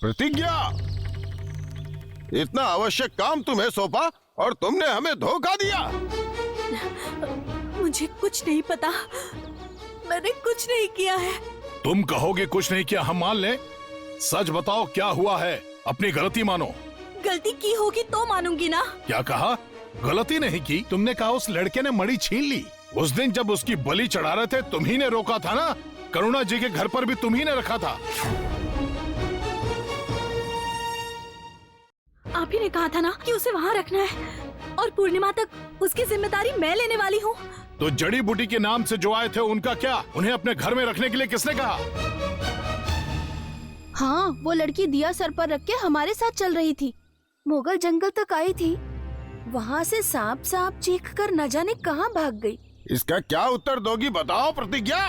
प्रतिज्ञा, इतना आवश्यक काम तुम्हें सौंपा और तुमने हमें धोखा दिया। मुझे कुछ नहीं पता, मैंने कुछ नहीं किया है। तुम कहोगे कुछ नहीं किया, हम मान लें। सच बताओ क्या हुआ है, अपनी गलती मानो। गलती की होगी तो मानूंगी ना। क्या कहा? गलती नहीं की? तुमने कहा उस लड़के ने मणि छीन ली। उस दिन जब उसकी बलि चढ़ा रहे थे तुम ही ने रोका था ना। करुणा जी के घर पर भी तुम ही ने रखा था। आप ही ने कहा था ना कि उसे वहाँ रखना है और पूर्णिमा तक उसकी जिम्मेदारी मैं लेने वाली हूँ। तो जड़ी बूटी के नाम से जो आए थे उनका क्या? उन्हें अपने घर में रखने के लिए किसने कहा? हाँ, वो लड़की दिया सर पर रख के हमारे साथ चल रही थी। मोगल जंगल तक आई थी, वहाँ से सांप सांप चीख कर न जाने कहाँ भाग गई। इसका क्या उत्तर दोगी बताओ प्रतिज्ञा।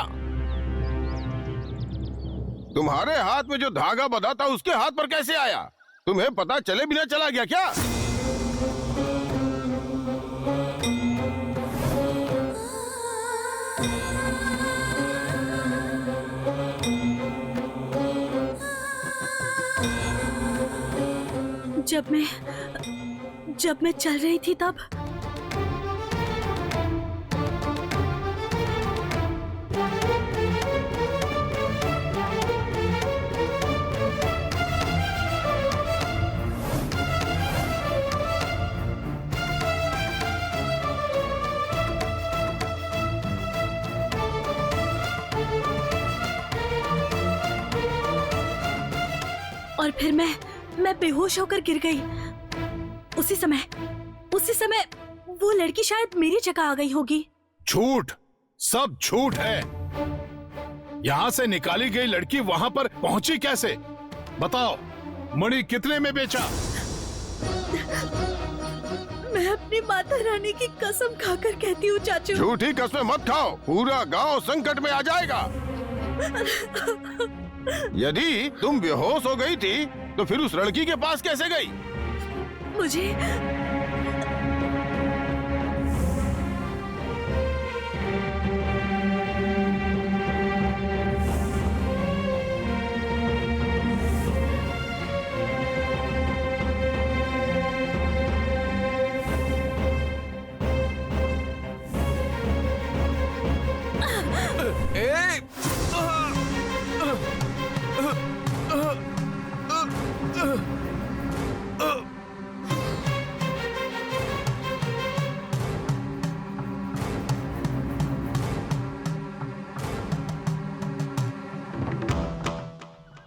तुम्हारे हाथ में जो धागा बंधा था उसके हाथ पर कैसे आया? तुम्हें पता चले बिना चला गया क्या? जब मैं चल रही थी तब और फिर मैं बेहोश होकर गिर गई। उसी समय वो लड़की शायद मेरी जगह आ गई होगी। झूठ, सब झूठ है। यहाँ से निकाली गई लड़की वहाँ पर पहुँची कैसे? बताओ, मणि कितने में बेचा? मैं अपनी माता रानी की कसम खाकर कहती हूँ चाचू। झूठी कसमें मत खाओ, पूरा गांव संकट में आ जाएगा। यदि तुम बेहोश हो गई थी तो फिर उस लड़की के पास कैसे गई? मुझे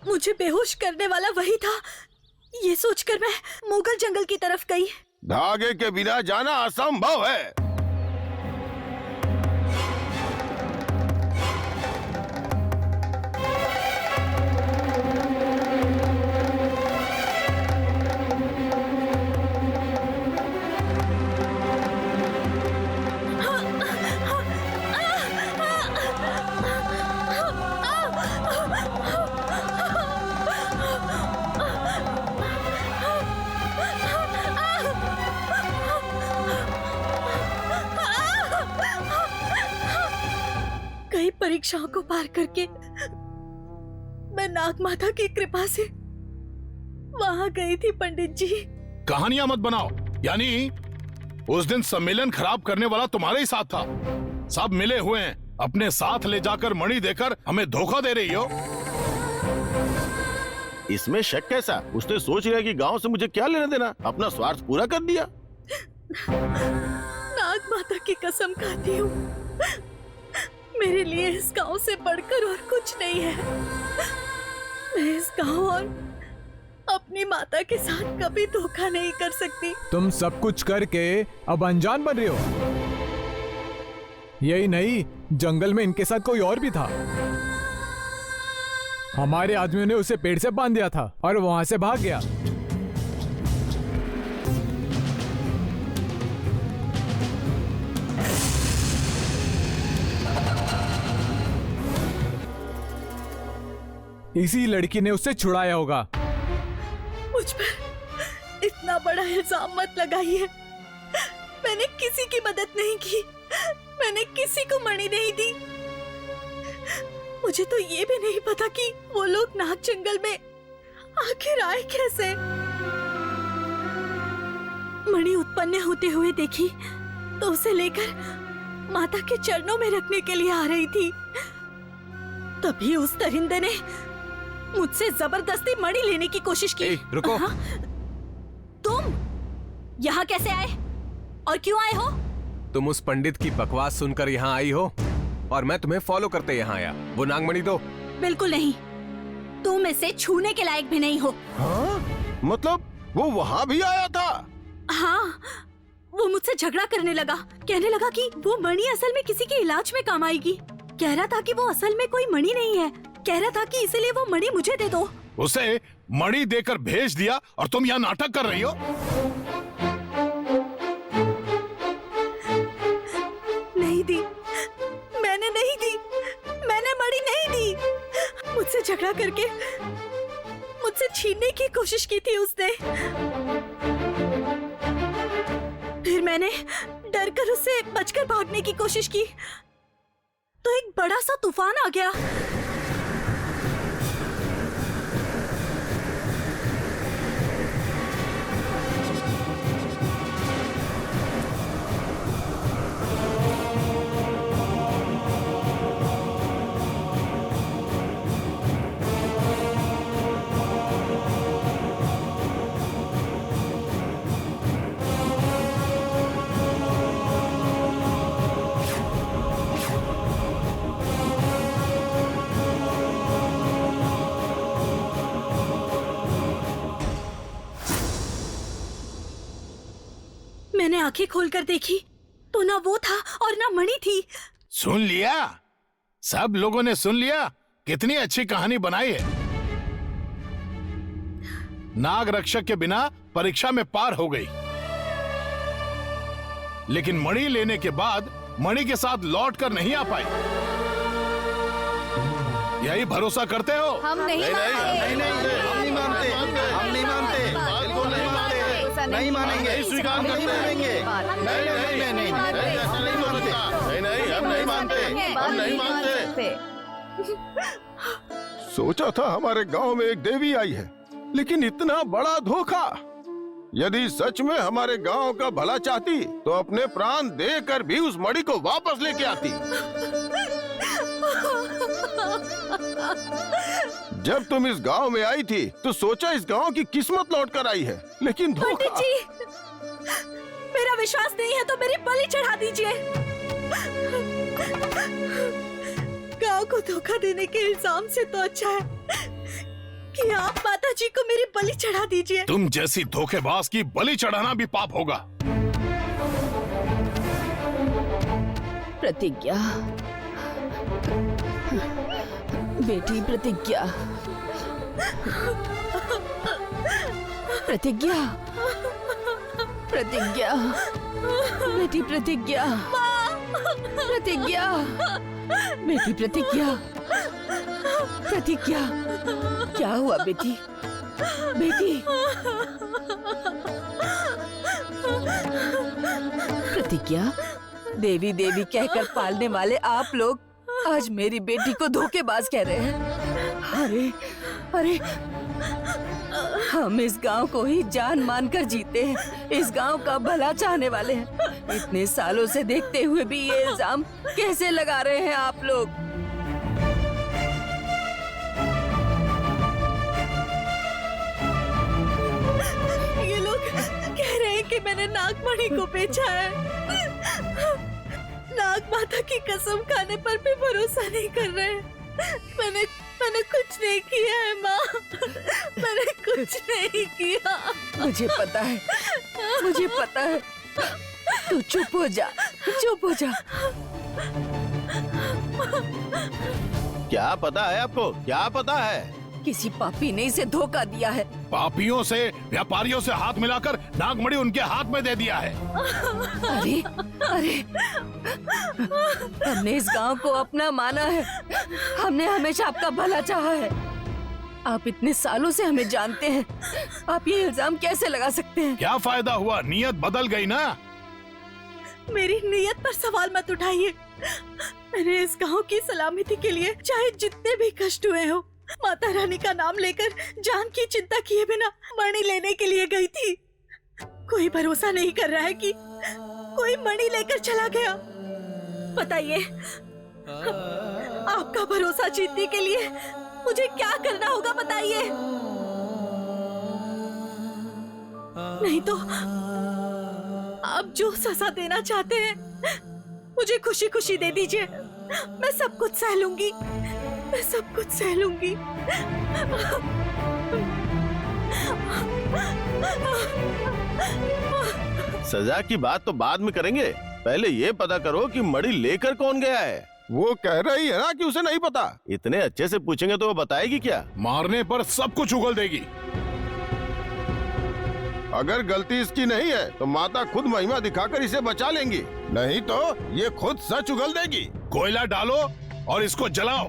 मुझे बेहोश करने वाला वही था। ये सोचकर मैं मुगल जंगल की तरफ गई। धागे के बिना जाना असंभव है। परीक्षाओं को पार करके मैं नाग माता की कृपा से वहां गई थी पंडित जी। कहानियां मत बनाओ। यानी उस दिन सम्मेलन खराब करने वाला तुम्हारे ही साथ था। सब मिले हुए हैं, अपने साथ ले जाकर मणि देकर हमें धोखा दे रही हो। इसमें शक कैसा? उसने सोच लिया कि गांव से मुझे क्या लेना देना, अपना स्वार्थ पूरा कर दिया। नाग माता की कसम खाती हूँ, मेरे लिए इस गांव से बढ़कर और कुछ नहीं है। मैं इस गांव और अपनी माता के साथ कभी धोखा नहीं कर सकती। तुम सब कुछ करके अब अनजान बन रही हो। यही नहीं, जंगल में इनके साथ कोई और भी था। हमारे आदमियों ने उसे पेड़ से बांध दिया था और वहां से भाग गया। इसी लड़की ने उससे छुड़ाया होगा। मुझ पर इतना बड़ा इल्जाम मत लगाइए। मैंने किसी की मदद नहीं की, मैंने किसी को मणि नहीं दी। मुझे तो ये भी नहीं पता कि वो लोग नाग जंगल में आखिर आए कैसे? मणि उत्पन्न होते हुए देखी तो उसे लेकर माता के चरणों में रखने के लिए आ रही थी। तभी उस दरिंदे ने मुझसे जबरदस्ती मणि लेने की कोशिश की। रुको। हाँ? तुम यहाँ कैसे आए और क्यों आए हो? तुम उस पंडित की बकवास सुनकर यहाँ आई हो और मैं तुम्हें फॉलो करते यहाँ आया। वो नागमणि दो। बिल्कुल नहीं, तुम इसे छूने के लायक भी नहीं हो। हाँ? मतलब वो वहाँ भी आया था? हाँ, वो मुझसे झगड़ा करने लगा, कहने लगा कि वो मणि असल में किसी के इलाज में काम आएगी। कह रहा था कि वो असल में कोई मणि नहीं है, कह रहा था कि इसलिए वो मणि मुझे दे दो। उसे मणि देकर भेज दिया और तुम यहाँ नाटक कर रही हो? नहीं दी, मैंने नहीं दी, मैंने मणि नहीं दी। मुझसे झगड़ा करके मुझसे छीनने की कोशिश की थी उसने। फिर मैंने डर कर उससे बचकर भागने की कोशिश की तो एक बड़ा सा तूफान आ गया। मैंने आंखें खोलकर देखी तो ना वो था और ना मणि थी। सुन लिया? सब लोगों ने सुन लिया? कितनी अच्छी कहानी बनाई है। नाग रक्षक के बिना परीक्षा में पार हो गई, लेकिन मणि लेने के बाद मणि के साथ लौट कर नहीं आ पाई। यही भरोसा करते हो? हम नहीं नहीं मानेंगे, नहीं स्वीकार करते हैं। हम नहीं मानते। सोचा था हमारे गांव में एक देवी आई है, लेकिन इतना बड़ा धोखा। यदि सच में हमारे गांव का भला चाहती तो अपने प्राण देकर भी उस मणि को वापस लेके आती। जब तुम इस गांव में आई थी तो सोचा इस गांव की किस्मत लौट कर आई है, लेकिन धोखा। पंडित जी, मेरा विश्वास नहीं है तो मेरी बलि चढ़ा दीजिए। गांव को धोखा देने के इल्जाम से तो अच्छा है कि आप माता जी को मेरी बलि चढ़ा दीजिए। तुम जैसी धोखेबाज की बलि चढ़ाना भी पाप होगा। प्रतिज्ञा, बेटी प्रतिज्ञा, प्रतिज्ञा, प्रतिज्ञा, बेटी प्रतिज्ञा, प्रतिज्ञा, बेटी प्रतिज्ञा, प्रतिज्ञा। क्या हुआ बेटी? बेटी प्रतिज्ञा, देवी देवी कहकर पालने वाले आप लोग आज मेरी बेटी को धोखेबाज कह रहे हैं। अरे अरे, हम इस गांव को ही जान मानकर जीते हैं, इस गांव का भला चाहने वाले हैं। इतने सालों से देखते हुए भी ये इल्जाम कैसे लगा रहे हैं आप लोग? ये लोग कह रहे हैं कि मैंने नागमणि को बेचा है। नाग माता की कसम खाने पर भी भरोसा नहीं कर रहे हैं। मैंने कुछ नहीं किया है माँ, मैंने कुछ नहीं किया। मुझे पता है, मुझे पता है। तू चुप हो जा, चुप हो जा। क्या पता है आपको? क्या पता है? किसी पापी ने इसे धोखा दिया है। पापियों से, व्यापारियों से हाथ मिलाकर नागमणि उनके हाथ में दे दिया है। अरे अरे, हमने इस गांव को अपना माना है, हमने हमेशा आपका भला चाहा है। आप इतने सालों से हमें जानते हैं, आप ये इल्जाम कैसे लगा सकते हैं? क्या फायदा हुआ? नियत बदल गई ना। मेरी नियत पर सवाल मत उठाइए। मैंने इस गांव की सलामती के लिए चाहे जितने भी कष्ट हुए हो माता रानी का नाम लेकर जान की चिंता किए बिना मणि लेने के लिए गई थी। कोई भरोसा नहीं कर रहा है कि कोई मणि लेकर चला गया। बताइए, आपका भरोसा जीतने के लिए मुझे क्या करना होगा, बताइए। नहीं तो आप जो सजा देना चाहते हैं मुझे खुशी खुशी दे दीजिए। मैं सब कुछ सह लूंगी, मैं सब कुछ सह लूंगी। सजा की बात तो बाद में करेंगे, पहले ये पता करो कि मणि लेकर कौन गया है। वो कह रही है ना कि उसे नहीं पता। इतने अच्छे से पूछेंगे तो वो बताएगी क्या? मारने पर सब कुछ उगल देगी। अगर गलती इसकी नहीं है तो माता खुद महिमा दिखाकर इसे बचा लेंगी, नहीं तो ये खुद सच उगल देगी। कोयला डालो और इसको जलाओ।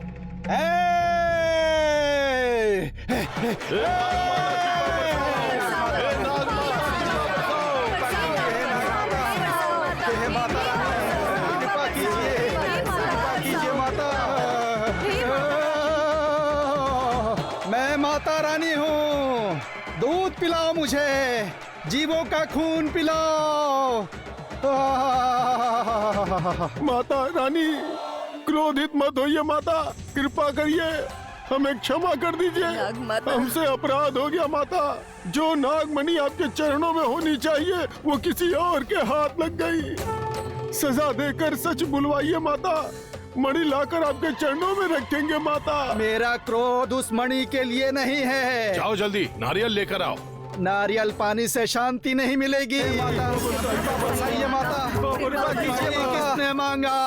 मैं माता रानी हूँ, दूध पिलाओ मुझे, जीवों का खून पिलाओ। माता रानी क्रोधित मत होइए माता, कृपा करिए हमें क्षमा कर दीजिए। नागमाता। हमसे अपराध हो गया माता। जो नागमणि आपके चरणों में होनी चाहिए वो किसी और के हाथ लग गई। सजा देकर सच बुलवाइए माता, मणि लाकर आपके चरणों में रखेंगे माता। मेरा क्रोध उस मणि के लिए नहीं है। जाओ जल्दी नारियल लेकर आओ। नारियल पानी से शांति नहीं मिलेगी। माता बताइए माता, किसने मांगा?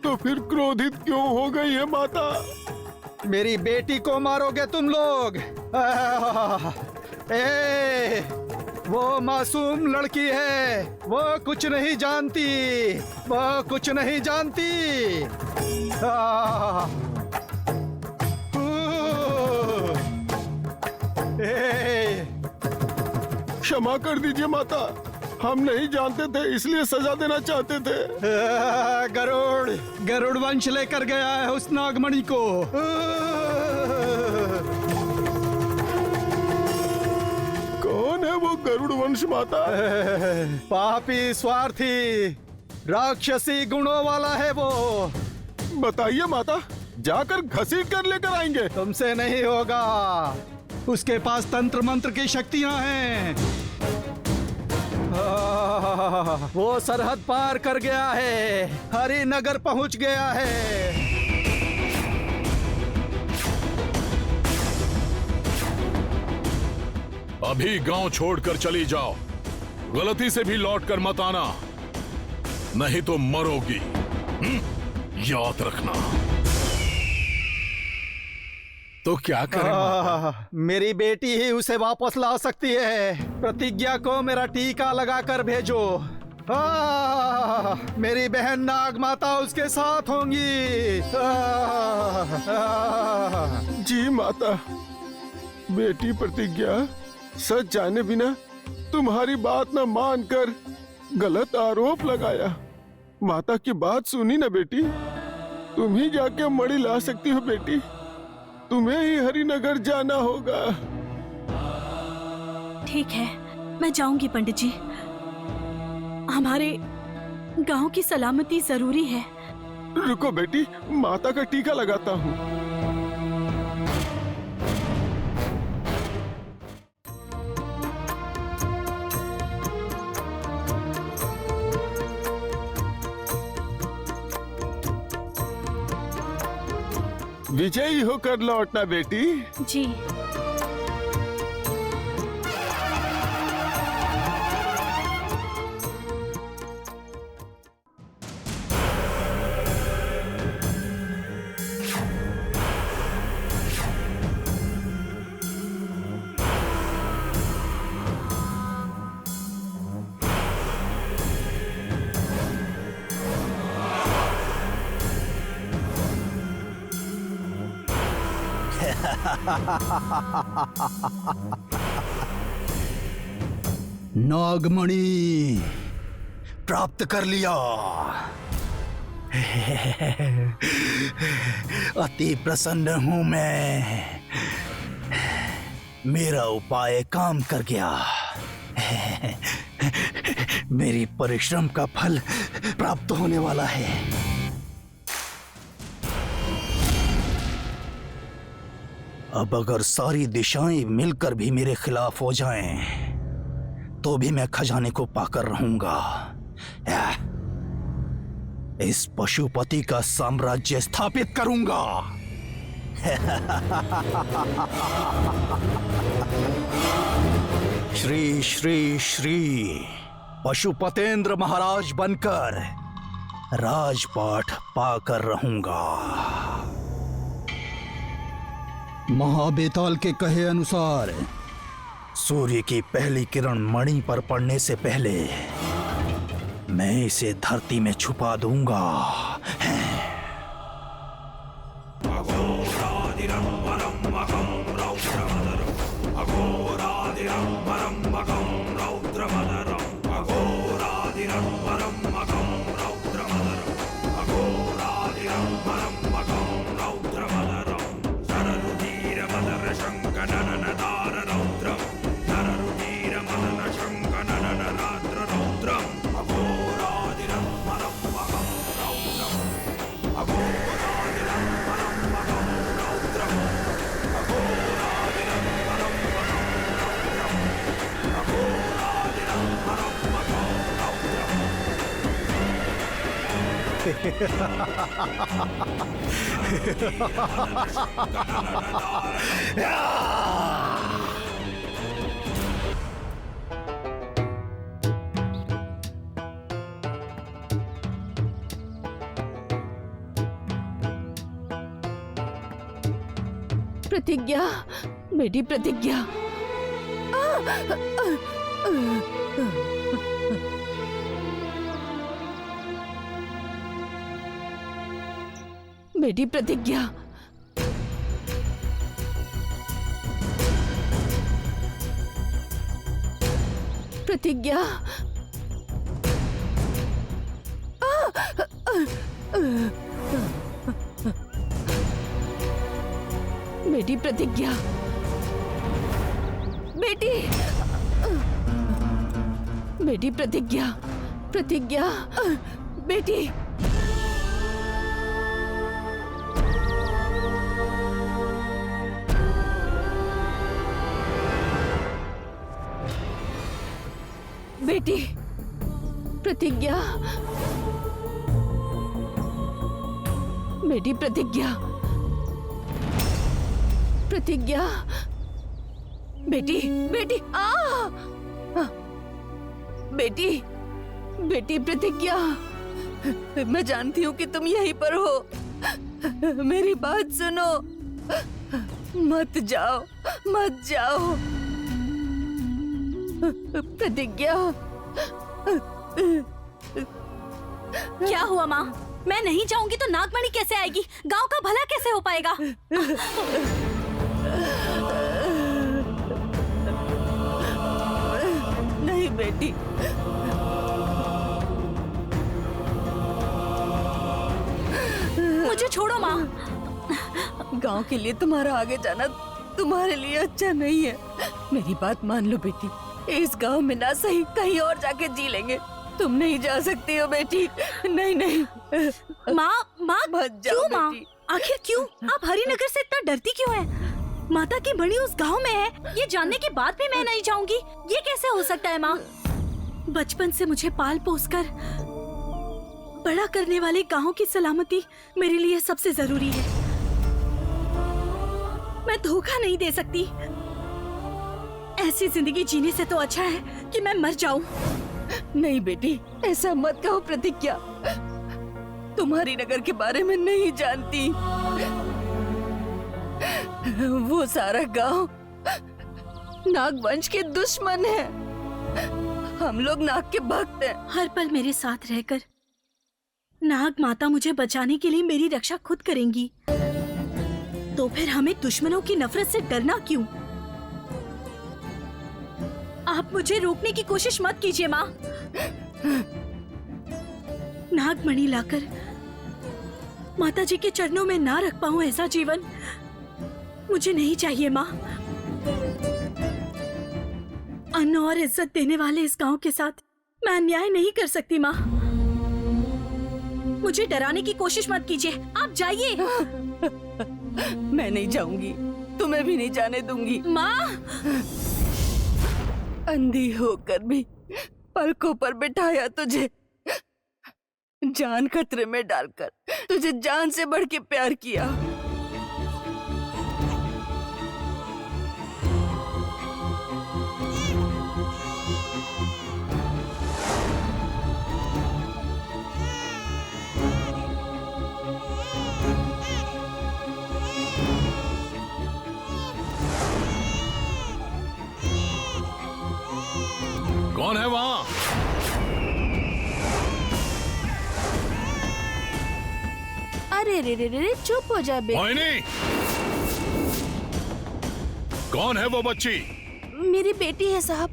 तो फिर क्रोधित क्यों हो गई है माता? मेरी बेटी को मारोगे तुम लोग? वो मासूम लड़की है, वो कुछ नहीं जानती, वो कुछ नहीं जानती। क्षमा कर दीजिए माता, हम नहीं जानते थे इसलिए सजा देना चाहते थे। गरुड़ वंश लेकर गया है उस नागमणि को। कौन है वो गरुड़ वंश माता? पापी, स्वार्थी, राक्षसी गुणों वाला है वो। बताइए माता, जाकर घसीट कर लेकर आएंगे। तुमसे नहीं होगा, उसके पास तंत्र मंत्र की शक्तियां हैं। वो सरहद पार कर गया है, हरिनगर पहुंच गया है। अभी गांव छोड़कर चली जाओ, गलती से भी लौट कर मत आना, नहीं तो मरोगी। याद रखना। तो क्या करें? मेरी बेटी ही उसे वापस ला सकती है। प्रतिज्ञा को मेरा टीका लगाकर भेजो। मेरी बहन नाग माता उसके साथ होंगी। जी माता। बेटी प्रतिज्ञा, सच जाने बिना तुम्हारी बात न मानकर गलत आरोप लगाया। माता की बात सुनी ना बेटी, तुम ही जाके मणि ला सकती हो बेटी, तुम्हें ही हरिनगर जाना होगा। ठीक है, मैं जाऊंगी पंडित जी। हमारे गांव की सलामती जरूरी है। रुको बेटी, माता का टीका लगाता हूँ। विजयी होकर लौटना बेटी। जी। नागमणि प्राप्त कर लिया। अति प्रसन्न हूं मैं। मेरा उपाय काम कर गया। मेरी परिश्रम का फल प्राप्त होने वाला है। अब अगर सारी दिशाएं मिलकर भी मेरे खिलाफ हो जाएं, तो भी मैं खजाने को पाकर रहूंगा। इस पशुपति का साम्राज्य स्थापित करूंगा। श्री श्री श्री पशुपतेंद्र महाराज बनकर राजपाट पाकर रहूंगा। महाबेताल के कहे अनुसार सूर्य की पहली किरण मणि पर पड़ने से पहले मैं इसे धरती में छुपा दूंगा। प्रतिज्ञा, बेटी प्रतिज्ञा। बेटी प्रतिज्ञा, प्रतिज्ञा। बेटी प्रतिज्ञा, बेटी, बेटी प्रतिज्ञा, प्रतिज्ञा, बेटी। बेटी प्रतिज्ञा, बेटी प्रतिज्ञा, प्रतिज्ञा, बेटी, बेटी, बेटी, बेटी प्रतिज्ञा। मैं जानती हूँ कि तुम यहीं पर हो। मेरी बात सुनो, मत जाओ, मत जाओ। प्रतिज्ञा। क्या हुआ माँ? मैं नहीं जाऊंगी तो नागमणि कैसे आएगी? गांव का भला कैसे हो पाएगा? नहीं बेटी, मुझे छोड़ो माँ। गांव के लिए तुम्हारा आगे जाना तुम्हारे लिए अच्छा नहीं है। मेरी बात मान लो बेटी, इस गांव में ना सही कहीं और जाके जी लेंगे। तुम नहीं जा सकती हो बेटी। नहीं नहीं माँ, माँ मत जाओ क्यों माँ? बेटी। आखिर क्यों? आप हरिनगर से इतना डरती क्यों है? माता की मणि उस गांव में है, ये जानने के बाद भी मैं नहीं जाऊंगी। ये कैसे हो सकता है माँ? बचपन से मुझे पाल पोस कर बड़ा करने वाले गांव की सलामती मेरे लिए सबसे जरूरी है। मैं धोखा नहीं दे सकती। ऐसी जिंदगी जीने से तो अच्छा है कि मैं मर जाऊं। नहीं बेटी, ऐसा मत कहो प्रतिज्ञा। तुम्हारी नगर के बारे में नहीं जानती। वो सारा गांव नागवंश के दुश्मन है। हम लोग नाग के भक्त हैं। हर पल मेरे साथ रहकर नाग माता मुझे बचाने के लिए मेरी रक्षा खुद करेंगी। तो फिर हमें दुश्मनों की नफरत से डरना क्यों? आप मुझे रोकने की कोशिश मत कीजिए माँ। नागमणि लाकर माताजी के चरणों में ना रख पाऊं ऐसा जीवन मुझे नहीं चाहिए माँ। अन्न और इज्जत देने वाले इस गांव के साथ मैं अन्याय नहीं कर सकती माँ। मुझे डराने की कोशिश मत कीजिए, आप जाइए। मैं नहीं जाऊंगी, तुम्हें भी नहीं जाने दूंगी। माँ, अंधी होकर भी पलकों पर बिठाया तुझे, जान खतरे में डालकर तुझे जान से बढ़ के प्यार किया। कौन है वहां? अरे रे रे रे, चुप हो जा बे। मोहिनी, कौन है वो बच्ची? मेरी बेटी है साहब।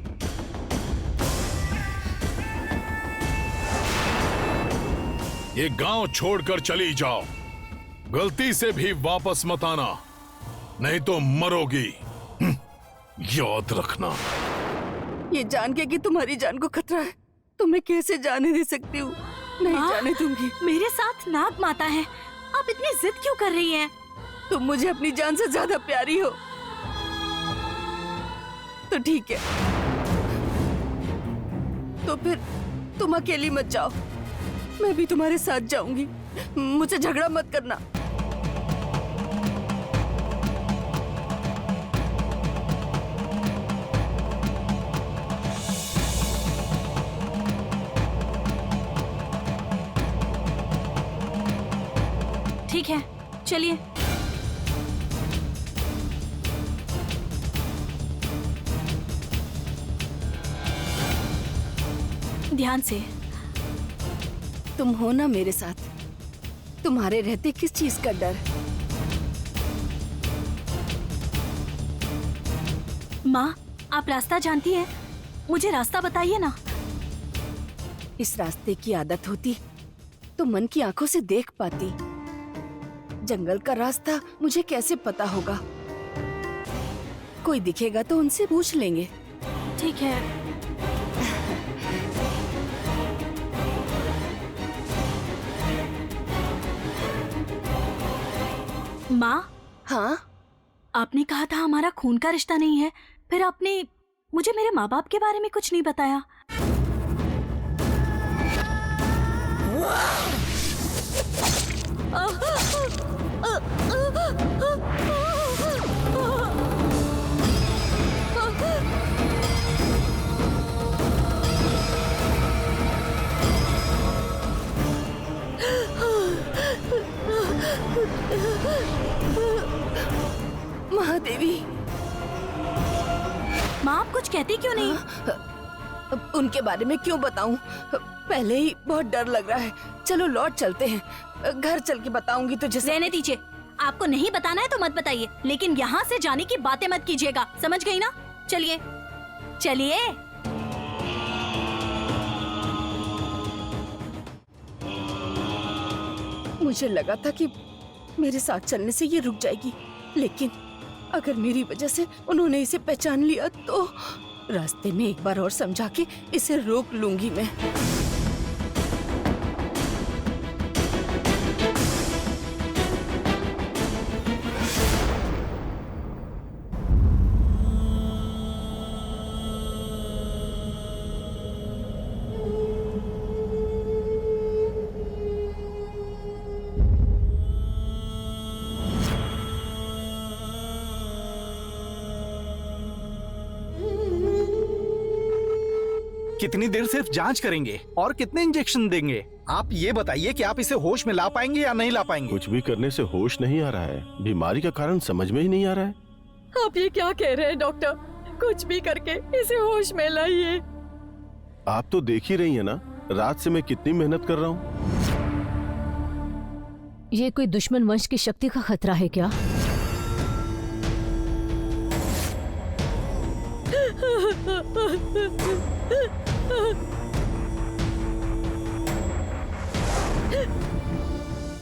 ये गांव छोड़कर चली जाओ, गलती से भी वापस मत आना, नहीं तो मरोगी। याद रखना। ये जान के कि तुम्हारी जान को खतरा है, तो मैं कैसे जाने दे सकती हूँ? नहीं माँ, जाने दूंगी। मेरे साथ नाग माता है, आप इतनी जिद क्यों कर रही हैं? तुम मुझे अपनी जान से ज्यादा प्यारी हो तो ठीक है, तो फिर तुम अकेली मत जाओ, मैं भी तुम्हारे साथ जाऊंगी। मुझसे झगड़ा मत करना। ठीक है, चलिए। ध्यान से। तुम हो ना मेरे साथ, तुम्हारे रहते किस चीज का डर? माँ, आप रास्ता जानती हैं, मुझे रास्ता बताइए ना। इस रास्ते की आदत होती तो मन की आंखों से देख पाती। जंगल का रास्ता मुझे कैसे पता होगा? कोई दिखेगा तो उनसे पूछ लेंगे। ठीक है। माँ, हाँ, आपने कहा था हमारा खून का रिश्ता नहीं है, फिर आपने मुझे मेरे माँ बाप के बारे में कुछ नहीं बताया। महादेवी। माँ, आप कुछ कहती क्यों नहीं? उनके बारे में क्यों बताऊं? पहले ही बहुत डर लग रहा है। चलो लौट चलते हैं, घर चल के बताऊंगी तुझे सब। रहने दीजिए, आपको नहीं बताना है तो मत बताइए, लेकिन यहाँ से जाने की बातें मत कीजिएगा, समझ गई ना? चलिए चलिए। मुझे लगा था कि मेरे साथ चलने से ये रुक जाएगी, लेकिन अगर मेरी वजह से उन्होंने इसे पहचान लिया तो रास्ते में एक बार और समझा के इसे रोक लूंगी मैं। कितनी देर सिर्फ जांच करेंगे और कितने इंजेक्शन देंगे? आप ये बताइए कि आप इसे होश में ला पाएंगे या नहीं ला पाएंगे? कुछ भी करने से होश नहीं आ रहा है, बीमारी का कारण समझ में ही नहीं आ रहा है। आप ये क्या कह रहे हैं डॉक्टर? कुछ भी करके इसे होश में लाइए। आप तो देख ही रही है ना, रात से मैं कितनी मेहनत कर रहा हूँ। ये कोई दुश्मन वंश की शक्ति का खतरा है क्या?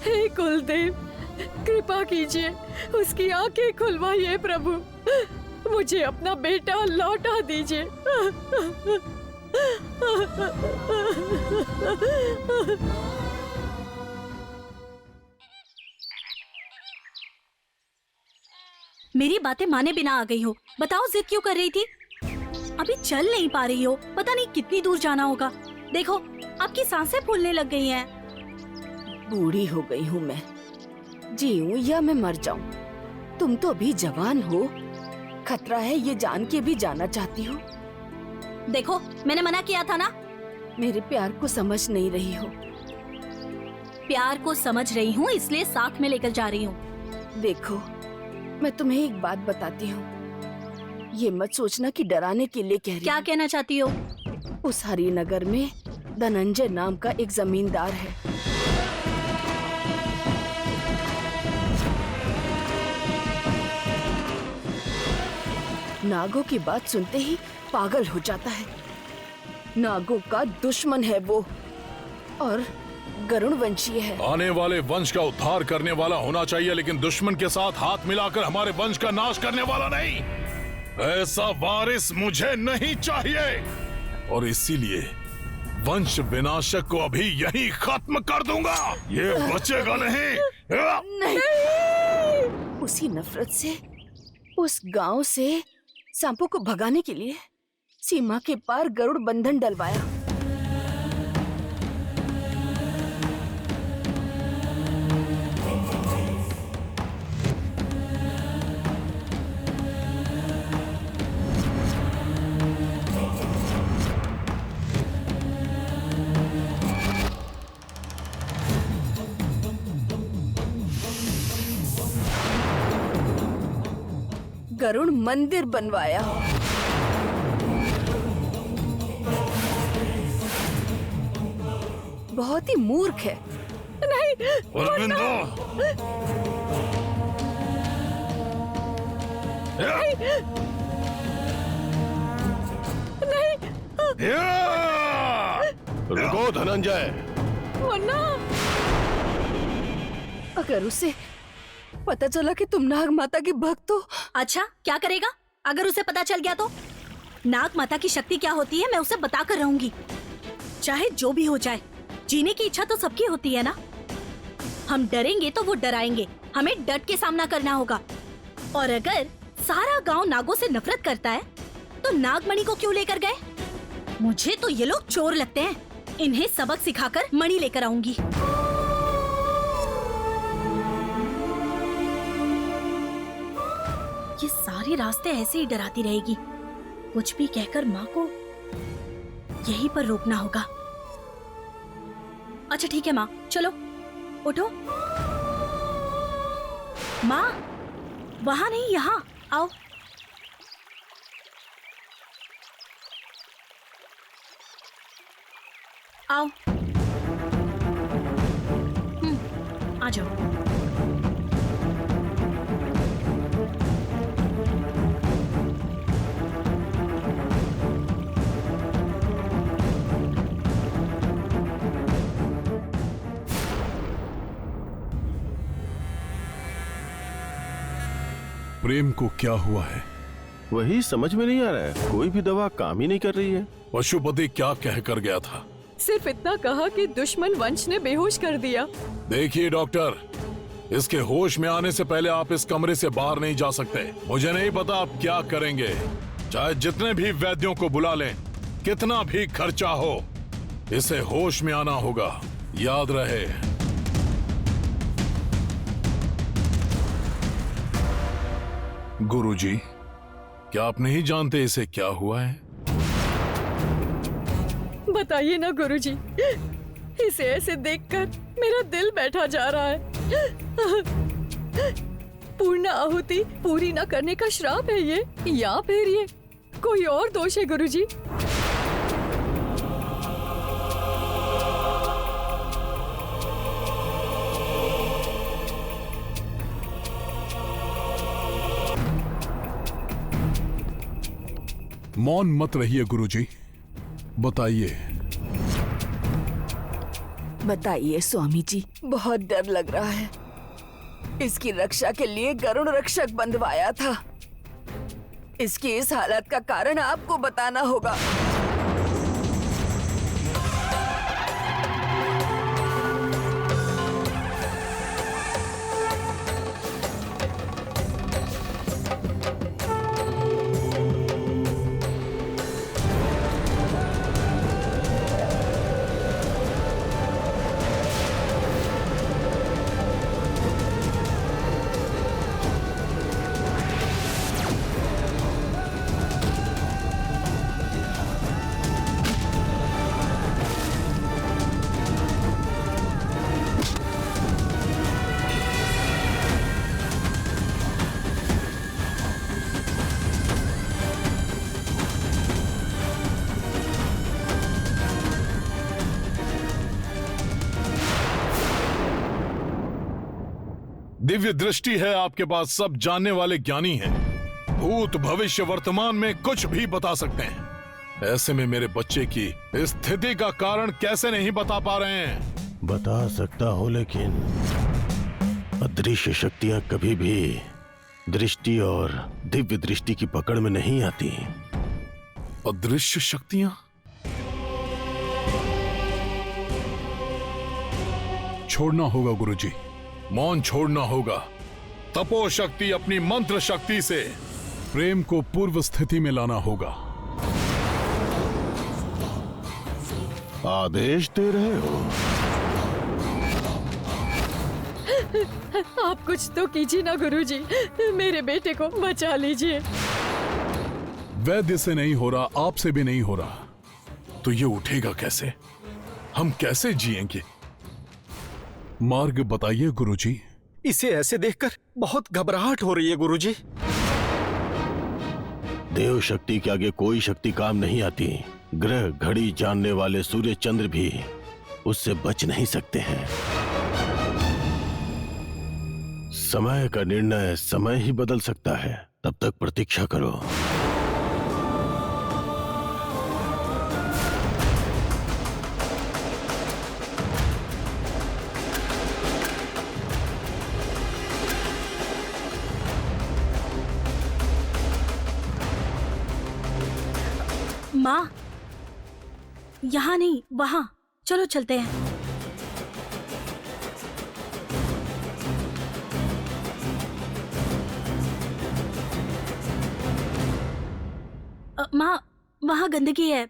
हे कुलदेव, कृपा कीजिए, उसकी आंखें खुलवाइए प्रभु, मुझे अपना बेटा लौटा दीजिए। मेरी बातें माने बिना आ गई हो। बताओ जिद क्यों कर रही थी? अभी चल नहीं पा रही हो, पता नहीं कितनी दूर जाना होगा। देखो आपकी सांसें फूलने लग गई हैं। बूढ़ी हो गई हूँ मैं, जीऊं या मैं मर जाऊं। तुम तो अभी जवान हो, खतरा है ये जान के भी जाना चाहती हो। देखो मैंने मना किया था ना। मेरे प्यार को समझ नहीं रही हो। प्यार को समझ रही हूँ, इसलिए साथ में लेकर जा रही हूँ। देखो मैं तुम्हें एक बात बताती हूँ, ये मत सोचना कि डराने के लिए कह रही क्या हूँ। कहना चाहती हो? उस हरिनगर में धनंजय नाम का एक जमींदार है। नागों की बात सुनते ही पागल हो जाता है। नागों का दुश्मन है वो, और गरुड़ वंशीय है। आने वाले वंश का उद्धार करने वाला होना चाहिए, लेकिन दुश्मन के साथ हाथ मिलाकर हमारे वंश का नाश करने वाला नहीं। ऐसा वारिस मुझे नहीं चाहिए, और इसीलिए वंश विनाशक को अभी यही खत्म कर दूंगा। ये बचेगा नहीं। नहीं। उसी नफरत से, उस गांव से सांपों को भगाने के लिए सीमा के पार गरुड़ बंधन डलवाया। गरुड़ मंदिर बनवाया। बहुत ही मूर्ख है। नहीं, अरविंदो, रुको धनंजय। मुन्ना, अगर उसे पता चला कि तुम नाग माता की भक्त हो। अच्छा क्या करेगा अगर उसे पता चल गया तो? नाग माता की शक्ति क्या होती है मैं उसे बता कर रहूंगी। चाहे जो भी हो जाए, जीने की इच्छा तो सबकी होती है ना। हम डरेंगे तो वो डराएंगे, हमें डट के सामना करना होगा। और अगर सारा गांव नागों से नफरत करता है तो नागमणि को क्यों लेकर गए? मुझे तो ये लोग चोर लगते हैं। इन्हें सबक सिखाकर मणि लेकर आऊंगी। ये सारे रास्ते ऐसे ही डराती रहेगी। कुछ भी कहकर माँ को यहीं पर रोकना होगा। अच्छा ठीक है माँ, चलो उठो। माँ वहां नहीं, यहाँ आओ। आओ। आ जाओ। प्रेम को क्या हुआ है? वही समझ में नहीं आ रहा है, कोई भी दवा काम ही नहीं कर रही है। पशुपति क्या कह कर गया था? सिर्फ इतना कहा कि दुश्मन वंश ने बेहोश कर दिया। देखिए डॉक्टर, इसके होश में आने से पहले आप इस कमरे से बाहर नहीं जा सकते। मुझे नहीं पता आप क्या करेंगे, चाहे जितने भी वैद्यों को बुला लें, कितना भी खर्चा हो, इसे होश में आना होगा। याद रहे। गुरुजी, क्या आप नहीं जानते इसे क्या हुआ है? बताइए ना गुरुजी, इसे ऐसे देखकर मेरा दिल बैठा जा रहा है। पूर्ण आहुति पूरी न करने का श्राप है ये, या फिर ये कोई और दोष है गुरुजी? मौन मत रहिए गुरुजी, बताइए। बताइए स्वामी जी, बहुत डर लग रहा है। इसकी रक्षा के लिए गरुड़ रक्षक बंधवाया था। इसकी इस हालत का कारण आपको बताना होगा। दिव्य दृष्टि है आपके पास, सब जानने वाले ज्ञानी हैं। भूत भविष्य वर्तमान में कुछ भी बता सकते हैं। ऐसे में मेरे बच्चे की स्थिति का कारण कैसे नहीं बता पा रहे हैं? बता सकता हूँ, लेकिन अदृश्य शक्तियां कभी भी दृष्टि और दिव्य दृष्टि की पकड़ में नहीं आती। अदृश्य शक्तियां? छोड़ना होगा गुरुजी, मौन छोड़ना होगा। तपो शक्ति अपनी मंत्र शक्ति से प्रेम को पूर्व स्थिति में लाना होगा। आदेश दे रहे हो? आप कुछ तो कीजिए ना गुरुजी, मेरे बेटे को बचा लीजिए। वैद्य से नहीं हो रहा, आपसे भी नहीं हो रहा, तो ये उठेगा कैसे? हम कैसे जिएंगे? मार्ग बताइए गुरुजी। इसे ऐसे देखकर बहुत घबराहट हो रही है गुरुजी। देव शक्ति के आगे कोई शक्ति काम नहीं आती। ग्रह घड़ी जानने वाले सूर्य चंद्र भी उससे बच नहीं सकते हैं। समय का निर्णय समय ही बदल सकता है, तब तक प्रतीक्षा करो। माँ, यहाँ नहीं, वहाँ चलो चलते हैं। माँ, वहाँ गंदगी है,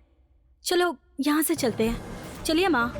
चलो यहाँ से चलते हैं। चलिए माँ।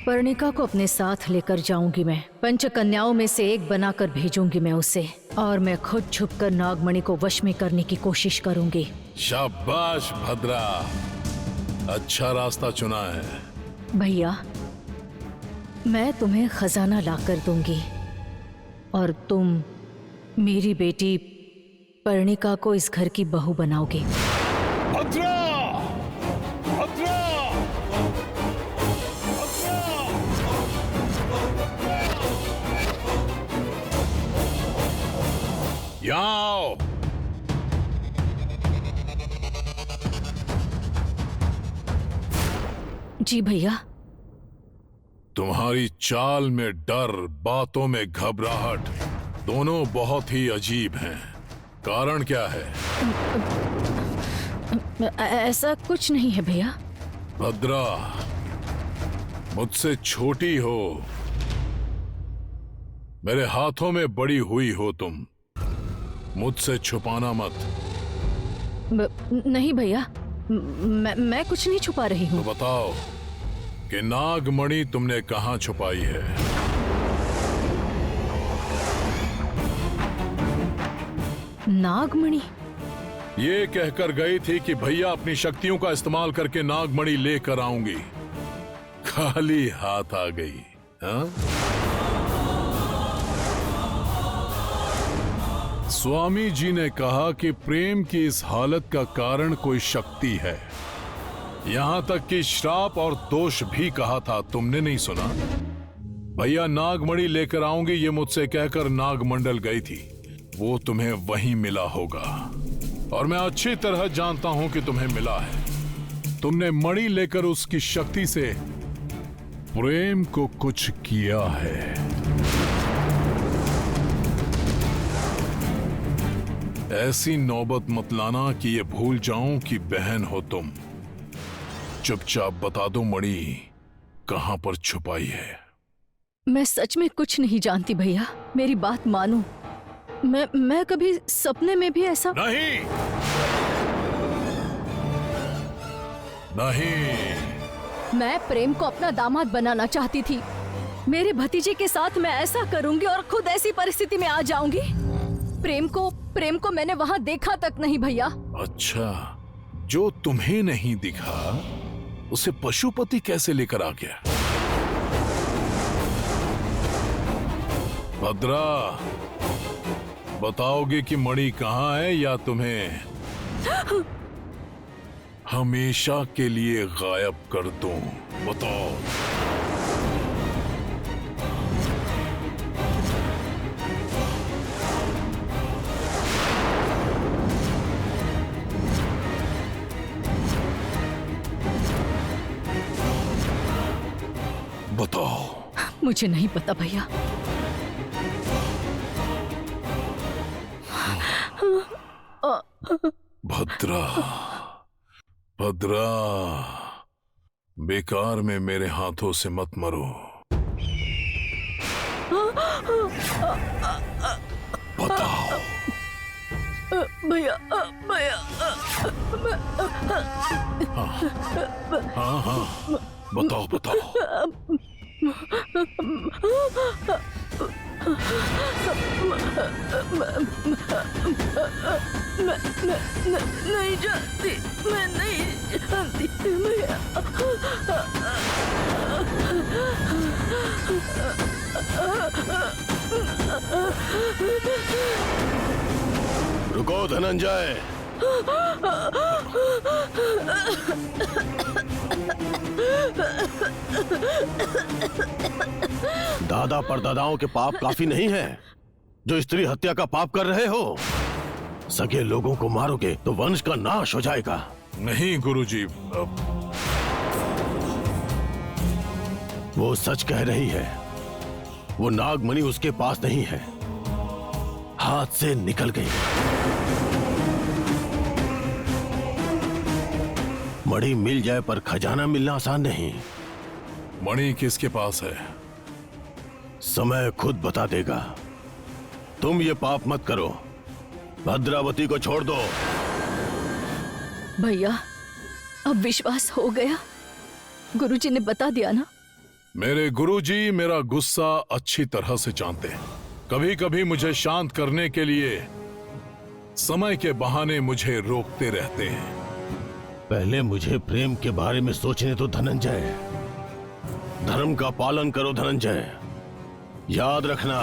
पर्णिका को अपने साथ लेकर जाऊंगी मैं। पंचकन्याओं में से एक बनाकर भेजूंगी मैं उसे, और मैं खुद छुपकर नागमणि को वश में करने की कोशिश करूंगी। शाबाश भद्रा, अच्छा रास्ता चुना है। भैया, मैं तुम्हें खजाना लाकर दूंगी और तुम मेरी बेटी पर्णिका को इस घर की बहू बनाओगी। भद्रा! भद्रा! यहाँ आओ। जी भैया। तुम्हारी चाल में डर, बातों में घबराहट, दोनों बहुत ही अजीब हैं। कारण क्या है? ऐसा कुछ नहीं है भैया। भद्रा, मुझसे छोटी हो, मेरे हाथों में बड़ी हुई हो तुम। मुझसे छुपाना मत। नहीं भैया, मैं कुछ नहीं छुपा रही हूँ। तो बताओ कि नागमणि तुमने कहाँ छुपाई है? नागमणि? ये कहकर गई थी कि भैया अपनी शक्तियों का इस्तेमाल करके नागमणि लेकर आऊंगी। खाली हाथ आ गई। हाँ? स्वामी जी ने कहा कि प्रेम की इस हालत का कारण कोई शक्ति है। यहां तक कि श्राप और दोष भी कहा था, तुमने नहीं सुना? भैया नागमणि लेकर आऊंगी ये मुझसे कहकर नागमंडल गई थी। वो तुम्हें वहीं मिला होगा और मैं अच्छी तरह जानता हूं कि तुम्हें मिला है। तुमने मणि लेकर उसकी शक्ति से प्रेम को कुछ किया है। ऐसी नौबत मत लाना कि ये भूल जाऊं कि बहन हो तुम। चुपचाप बता दो मणि कहां पर छुपाई है। मैं सच में कुछ नहीं जानती भैया, मेरी बात मानो। मैं कभी सपने में भी ऐसा नहीं। मैं प्रेम को अपना दामाद बनाना चाहती थी। मेरे भतीजे के साथ मैं ऐसा करूंगी और खुद ऐसी परिस्थिति में आ जाऊंगी। प्रेम को मैंने वहां देखा तक नहीं भैया। अच्छा, जो तुम्हें नहीं दिखा उसे पशुपति कैसे लेकर आ गया? भद्रा, बताओगे कि मणि कहां है या तुम्हें हमेशा के लिए गायब कर दूं? बताओ। बताओ। मुझे नहीं पता भैया। भद्रा, भद्रा, बेकार में मेरे हाथों से मत मरो। बताओ। भैया भैया। हाँ हाँ, बताओ बताओ। नहीं जानती, मैं नहीं जानती भैया। रुको धनंजय। दादा परदादाओं के पाप काफी नहीं है जो स्त्री हत्या का पाप कर रहे हो। सगे लोगों को मारोगे तो वंश का नाश हो जाएगा। नहीं गुरुजी, वो सच कह रही है। वो नागमणि उसके पास नहीं है, हाथ से निकल गई। मणि मिल जाए पर खजाना मिलना आसान नहीं। मणि किसके पास है? समय खुद बता देगा। तुम ये पाप मत करो, भद्रावती को छोड़ दो। भैया अब विश्वास हो गया, गुरुजी ने बता दिया ना। मेरे गुरुजी मेरा गुस्सा अच्छी तरह से जानते हैं। कभी कभी मुझे शांत करने के लिए समय के बहाने मुझे रोकते रहते हैं। पहले मुझे प्रेम के बारे में सोचने दो धनंजय। धर्म का पालन करो धनंजय, याद रखना।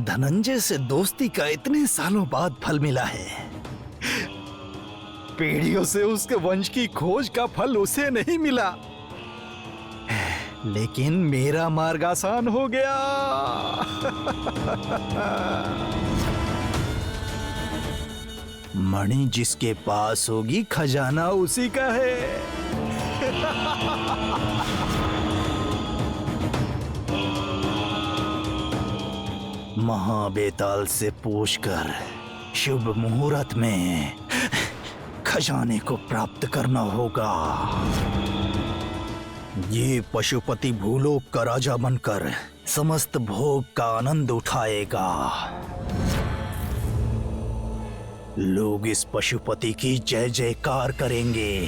धनंजय से दोस्ती का इतने सालों बाद फल मिला है। पीढ़ियों से उसके वंश की खोज का फल उसे नहीं मिला, लेकिन मेरा मार्ग आसान हो गया। मणि जिसके पास होगी खजाना उसी का है। महाबेताल से पूछकर शुभ मुहूर्त में खजाने को प्राप्त करना होगा। ये पशुपति भूलोक का राजा बनकर समस्त भोग का आनंद उठाएगा। लोग इस पशुपति की जय जयकार करेंगे।